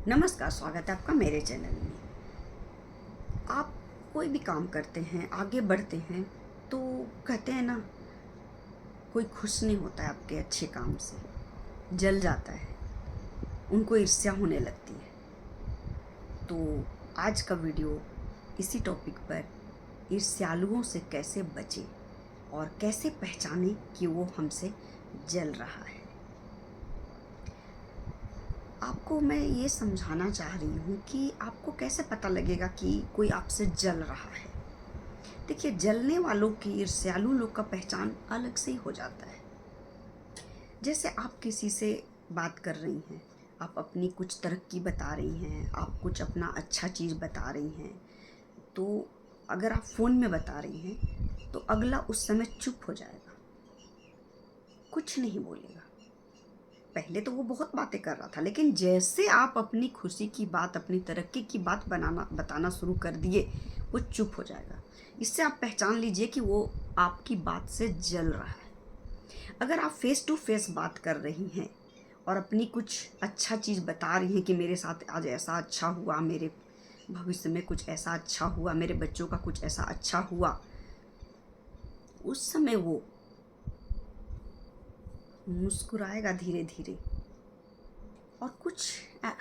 नमस्कार, स्वागत है आपका मेरे चैनल में। आप कोई भी काम करते हैं, आगे बढ़ते हैं, तो कहते हैं ना, कोई खुश नहीं होता है आपके अच्छे काम से, जल जाता है, उनको ईर्ष्या होने लगती है। तो आज का वीडियो इसी टॉपिक पर, ईर्ष्यालुओं से कैसे बचें और कैसे पहचानें कि वो हमसे जल रहा है। आपको मैं ये समझाना चाह रही हूँ कि आपको कैसे पता लगेगा कि कोई आपसे जल रहा है। देखिए, जलने वालों की, ईर्ष्यालु लोग का पहचान अलग से ही हो जाता है। जैसे आप किसी से बात कर रही हैं, आप अपनी कुछ तरक्की बता रही हैं, आप कुछ अपना अच्छा चीज़ बता रही हैं, तो अगर आप फ़ोन में बता रही हैं तो अगला उस समय चुप हो जाएगा, कुछ नहीं बोलेगा। पहले तो वो बहुत बातें कर रहा था, लेकिन जैसे आप अपनी खुशी की बात, अपनी तरक्की की बात बताना शुरू कर दिए, वो चुप हो जाएगा। इससे आप पहचान लीजिए कि वो आपकी बात से जल रहा है। अगर आप फेस टू फेस बात कर रही हैं और अपनी कुछ अच्छा चीज़ बता रही हैं कि मेरे साथ आज ऐसा अच्छा हुआ, मेरे भविष्य में कुछ ऐसा अच्छा हुआ, मेरे बच्चों का कुछ ऐसा अच्छा हुआ, उस समय वो मुस्कुराएगा धीरे धीरे और कुछ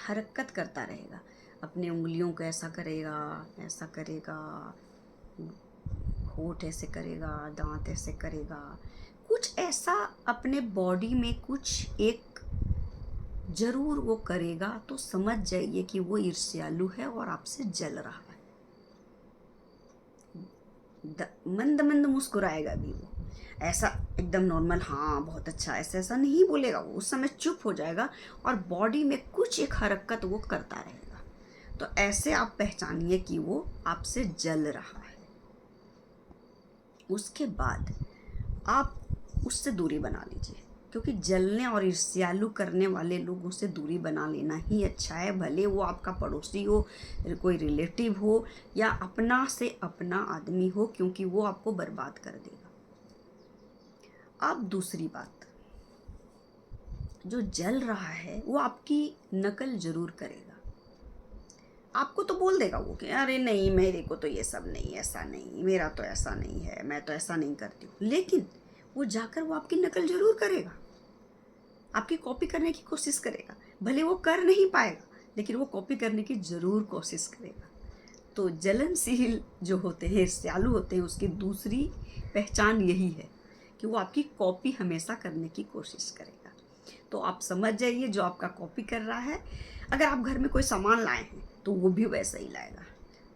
हरकत करता रहेगा, अपने उंगलियों को ऐसा करेगा, ऐसा करेगा, होठ ऐसे करेगा, दांत ऐसे करेगा, कुछ ऐसा अपने बॉडी में कुछ एक जरूर वो करेगा। तो समझ जाइए कि वो ईर्ष्यालु है और आपसे जल रहा है। मंद मंद मुस्कुराएगा भी वो, ऐसा एकदम नॉर्मल, हाँ बहुत अच्छा, ऐसा ऐसा नहीं बोलेगा। वो उस समय चुप हो जाएगा और बॉडी में कुछ एक हरकत वो करता रहेगा। तो ऐसे आप पहचानिए कि वो आपसे जल रहा है। उसके बाद आप उससे दूरी बना लीजिए, क्योंकि जलने और ईर्ष्यालु करने वाले लोगों से दूरी बना लेना ही अच्छा है। भले वो आपका पड़ोसी हो, कोई रिलेटिव हो, या अपना से अपना आदमी हो, क्योंकि वो आपको बर्बाद कर देगा। अब दूसरी बात, जो जल रहा है वो आपकी नकल जरूर करेगा। आपको तो बोल देगा वो कि अरे नहीं, मेरे को तो ये सब नहीं, ऐसा नहीं, मेरा तो ऐसा नहीं है, मैं तो ऐसा नहीं करती हूँ। लेकिन वो जाकर वो आपकी नकल जरूर करेगा, आपकी कॉपी करने की कोशिश करेगा। भले वो कर नहीं पाएगा, लेकिन वो कॉपी करने की जरूर कोशिश करेगा। तो जलनशील जो होते हैं, ईर्ष्यालु होते हैं, उसकी दूसरी पहचान यही है कि वो आपकी कॉपी हमेशा करने की कोशिश करेगा। तो आप समझ जाइए, जो आपका कॉपी कर रहा है, अगर आप घर में कोई सामान लाए हैं तो वो भी वैसा ही लाएगा।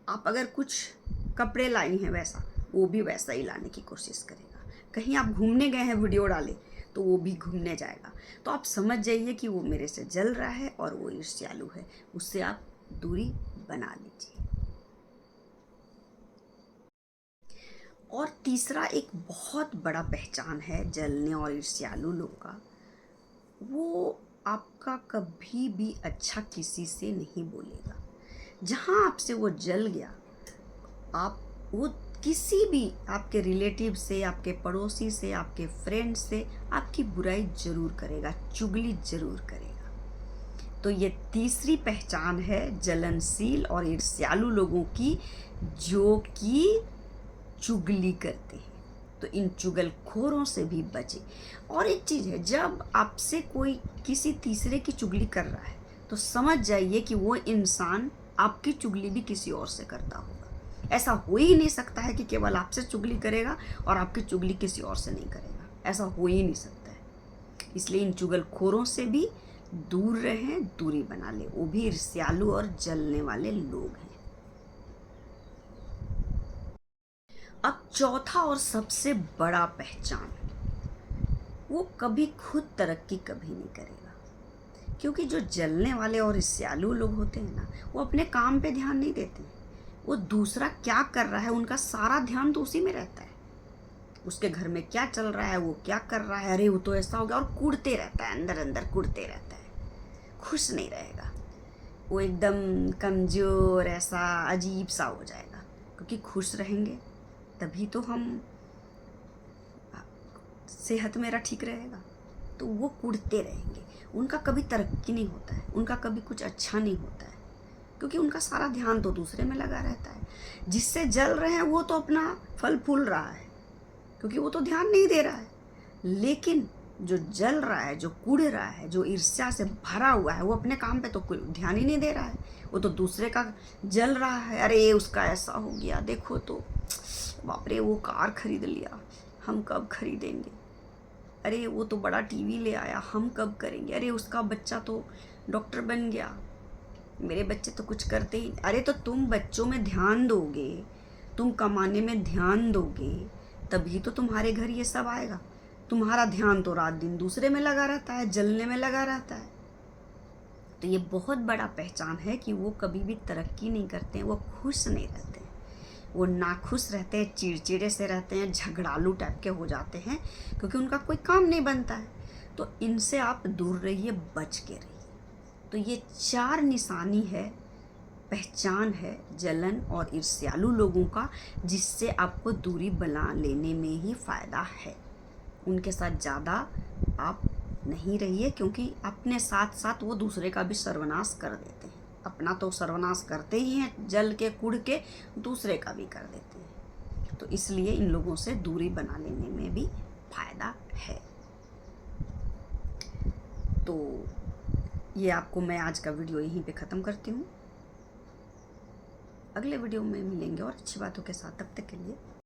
आप अगर कुछ कपड़े लाई हैं वैसा, वो भी वैसा ही लाने की कोशिश करेगा। कहीं आप घूमने गए हैं, वीडियो डाले, तो वो भी घूमने जाएगा। तो आप समझ जाइए कि वो मेरे से जल रहा है और वो ईर्ष्यालु है। उससे आप दूरी बना लीजिए। और तीसरा एक बहुत बड़ा पहचान है जलने और ईर्ष्यालु लोग का, वो आपका कभी भी अच्छा किसी से नहीं बोलेगा। जहाँ आपसे वो जल गया, आप वो किसी भी आपके रिलेटिव से, आपके पड़ोसी से, आपके फ्रेंड से आपकी बुराई जरूर करेगा, चुगली जरूर करेगा। तो ये तीसरी पहचान है जलनशील और ईर्ष्यालु लोगों की, जो कि चुगली करते हैं। तो इन चुगलखोरों से भी बचे। और एक चीज़ है, जब आपसे कोई किसी तीसरे की चुगली कर रहा है, तो समझ जाइए कि वो इंसान आपकी चुगली भी किसी और से करता होगा। ऐसा हो ही नहीं सकता है कि केवल आपसे चुगली करेगा और आपकी चुगली किसी और से नहीं करेगा। ऐसा हो ही नहीं सकता है। इसलिए इन चुगलखोरों से भी दूर रहें, दूरी बना ले। वो भी ईर्ष्यालु और जलने वाले लोग हैं। अब चौथा और सबसे बड़ा पहचान, वो कभी खुद तरक्की कभी नहीं करेगा। क्योंकि जो जलने वाले और ईर्ष्यालु लोग होते हैं ना, वो अपने काम पे ध्यान नहीं देते। वो दूसरा क्या कर रहा है, उनका सारा ध्यान तो उसी में रहता है। उसके घर में क्या चल रहा है, वो क्या कर रहा है, अरे वो तो ऐसा हो गया, और कूदते रहता है, अंदर अंदर कूदते रहता है। खुश नहीं रहेगा वो, एकदम कमज़ोर, ऐसा अजीब सा हो जाएगा। क्योंकि खुश रहेंगे तभी तो हम, सेहत मेरा ठीक रहेगा। तो वो कूदते रहेंगे, उनका कभी तरक्की नहीं होता है, उनका कभी कुछ अच्छा नहीं होता है, क्योंकि उनका सारा ध्यान तो दूसरे में लगा रहता है। जिससे जल रहे हैं वो तो अपना फल फूल रहा है, क्योंकि वो तो ध्यान नहीं दे रहा है। लेकिन जो जल रहा है, जो कूड़ रहा है, जो ईर्ष्या से भरा हुआ है, वो अपने काम पे तो कोई ध्यान ही नहीं दे रहा है, वो तो दूसरे का जल रहा है। अरे उसका ऐसा हो गया, देखो तो, बाप रे वो कार खरीद लिया, हम कब खरीदेंगे, अरे वो तो बड़ा टीवी ले आया, हम कब करेंगे, अरे उसका बच्चा तो डॉक्टर बन गया, मेरे बच्चे तो कुछ करते ही। अरे तो तुम बच्चों में ध्यान दोगे, तुम कमाने में ध्यान दोगे, तभी तो तुम्हारे घर ये सब आएगा। तुम्हारा ध्यान तो रात दिन दूसरे में लगा रहता है, जलने में लगा रहता है। तो ये बहुत बड़ा पहचान है कि वो कभी भी तरक्की नहीं करते हैं, वो खुश नहीं रहते हैं, वो नाखुश रहते हैं, चिड़चिड़े से रहते हैं, झगड़ालू टाइप के हो जाते हैं, क्योंकि उनका कोई काम नहीं बनता है। तो इनसे आप दूर रहिए, बच के रहिए। तो ये 4 निशानी है, पहचान है जलन और ईर्ष्यालु लोगों का, जिससे आपको दूरी बना लेने में ही फ़ायदा है। उनके साथ ज़्यादा आप नहीं रहिए, क्योंकि अपने साथ साथ वो दूसरे का भी सर्वनाश कर देते हैं। अपना तो सर्वनाश करते ही हैं, जल के कुड़ के दूसरे का भी कर देते हैं। तो इसलिए इन लोगों से दूरी बना लेने में भी फ़ायदा है। तो ये आपको मैं आज का वीडियो यहीं पे ख़त्म करती हूँ। अगले वीडियो में मिलेंगे और अच्छी बातों के साथ। तब तक के लिए